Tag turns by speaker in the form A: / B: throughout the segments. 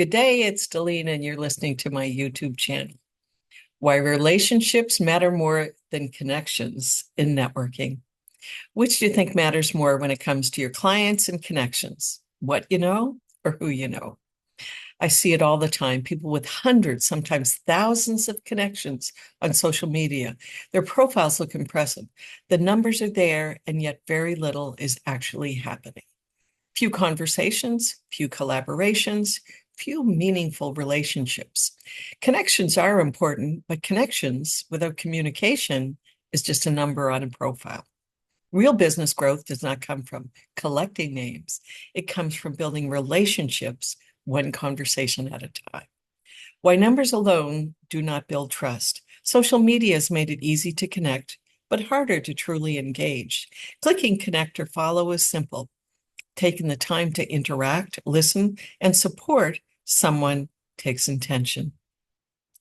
A: Good day, it's Dalene, and you're listening to my YouTube channel. Why relationships matter more than connections in networking. Which do you think matters more when it comes to your clients and connections? What you know or who you know? I see it all the time. People with hundreds, sometimes thousands of connections on social media. Their profiles look impressive. The numbers are there, and yet very little is actually happening. Few conversations, few collaborations, few meaningful relationships. Connections are important, but connections without communication is just a number on a profile. Real business growth does not come from collecting names. It comes from building relationships one conversation at a time. Why numbers alone do not build trust. Social media has made it easy to connect, but harder to truly engage. Clicking connect or follow is simple. Taking the time to interact, listen, and support someone takes intention.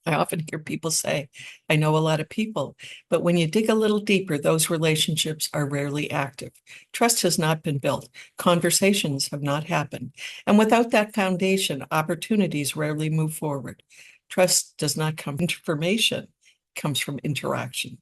A: I often hear people say, I know a lot of people, but when you dig a little deeper, those relationships are rarely active. Trust has not been built. Conversations have not happened. And without that foundation, opportunities rarely move forward. Trust does not come from information, it comes from interaction.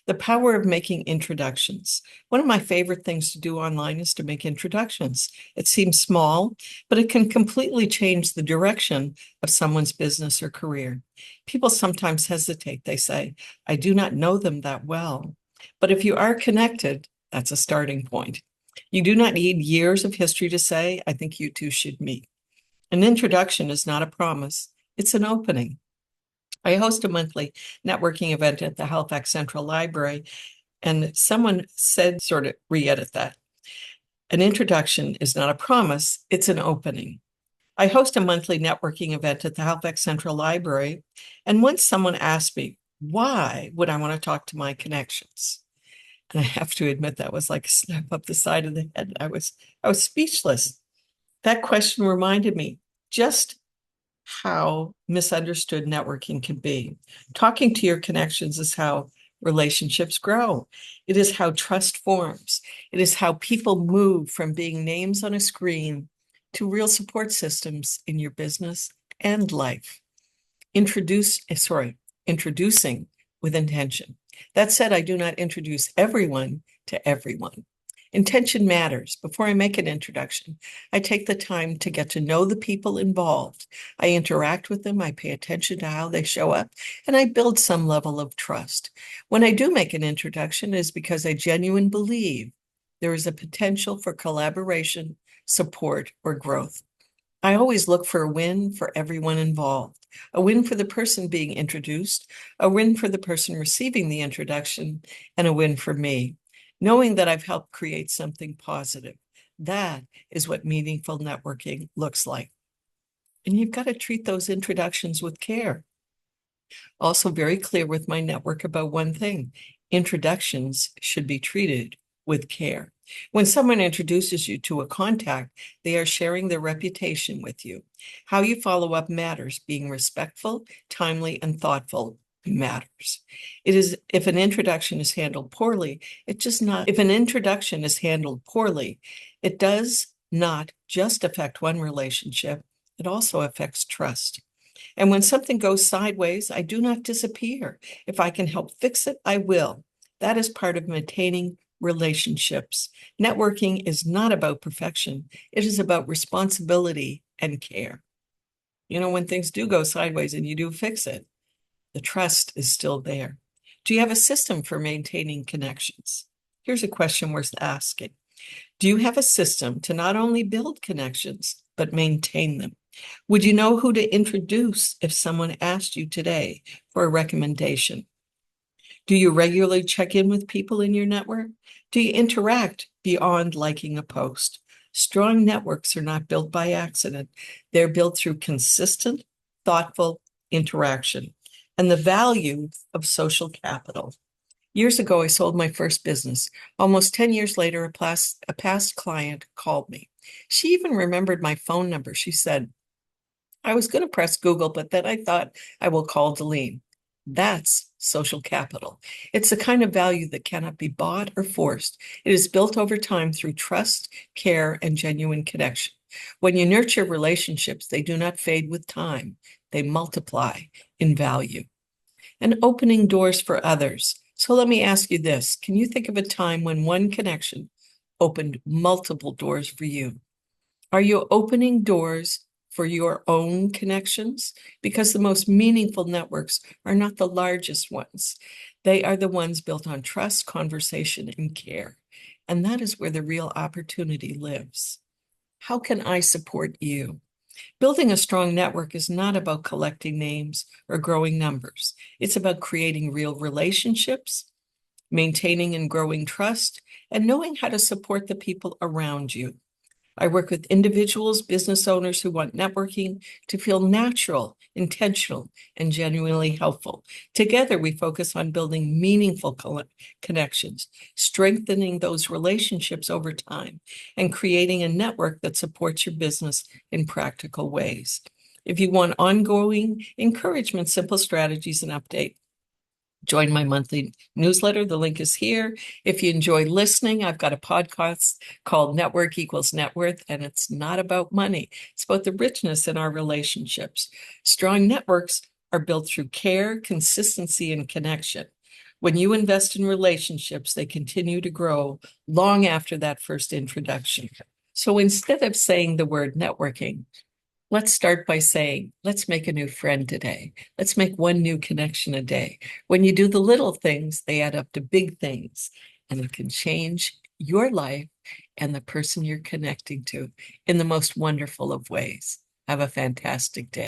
A: The power of making introductions. One of my favorite things to do online is to make introductions. It seems small, but it can completely change the direction of someone's business or career. People sometimes hesitate. They say, I do not know them that well. But if you are connected, that's a starting point. You do not need years of history to say, I think you two should meet. An introduction is not a promise, it's an opening. I host a monthly networking event at the Halifax Central Library, and someone said, sort of re-edit that. An introduction is not a promise, it's an opening. I host a monthly networking event at the Halifax Central Library, and once someone asked me, why would I want to talk to my connections? And I have to admit that was like a snap up the side of the head. I was speechless. That question reminded me just how misunderstood networking can be. Talking to your connections is how relationships grow. It is how trust forms. It is how people move from being names on a screen to real support systems in your business and life. Introducing with intention. That said, I do not introduce everyone to everyone. Intention matters. Before I make an introduction, I take the time to get to know the people involved. I interact with them, I pay attention to how they show up, and I build some level of trust. When I do make an introduction, it is because I genuinely believe there is a potential for collaboration, support, or growth. I always look for a win for everyone involved. A win for the person being introduced, a win for the person receiving the introduction, and a win for me, knowing that I've helped create something positive. That is what meaningful networking looks like. And you've got to treat those introductions with care. Also very clear with my network about one thing. Introductions should be treated with care. When someone introduces you to a contact, they are sharing their reputation with you. How you follow up matters. Being respectful, timely, and thoughtful matters. It is if an introduction is handled poorly, it does not just affect one relationship, it also affects trust. And when something goes sideways, I do not disappear. If I can help fix it, I will. That is part of maintaining relationships. Networking is not about perfection. It is about responsibility and care. When things do go sideways and you do fix it, the trust is still there. Do you have a system for maintaining connections? Here's a question worth asking. Do you have a system to not only build connections, but maintain them? Would you know who to introduce if someone asked you today for a recommendation? Do you regularly check in with people in your network? Do you interact beyond liking a post? Strong networks are not built by accident. They're built through consistent, thoughtful interaction and the value of social capital. Years ago, I sold my first business. Almost 10 years later, a past client called me. She even remembered my phone number. She said, I was going to press Google, but then I thought I will call Dalene. That's social capital. It's the kind of value that cannot be bought or forced. It is built over time through trust, care, and genuine connection. When you nurture relationships, they do not fade with time. They multiply in value. And opening doors for others. So let me ask you this. Can you think of a time when one connection opened multiple doors for you? Are you opening doors for your own connections? Because the most meaningful networks are not the largest ones. They are the ones built on trust, conversation, and care. And that is where the real opportunity lives. How can I support you? Building a strong network is not about collecting names or growing numbers. It's about creating real relationships, maintaining and growing trust, and knowing how to support the people around you. I work with individuals, business owners who want networking to feel natural, intentional, and genuinely helpful. Together, we focus on building meaningful connections, strengthening those relationships over time, and creating a network that supports your business in practical ways. If you want ongoing encouragement, simple strategies, and updates, join my monthly newsletter. The link is here. If you enjoy listening, I've got a podcast called Network Equals Net Worth, and it's not about money. It's about the richness in our relationships. Strong networks are built through care, consistency, and connection. When you invest in relationships, they continue to grow long after that first introduction. So instead of saying the word networking, let's start by saying, let's make a new friend today. Let's make one new connection a day. When you do the little things, they add up to big things, and it can change your life and the person you're connecting to in the most wonderful of ways. Have a fantastic day.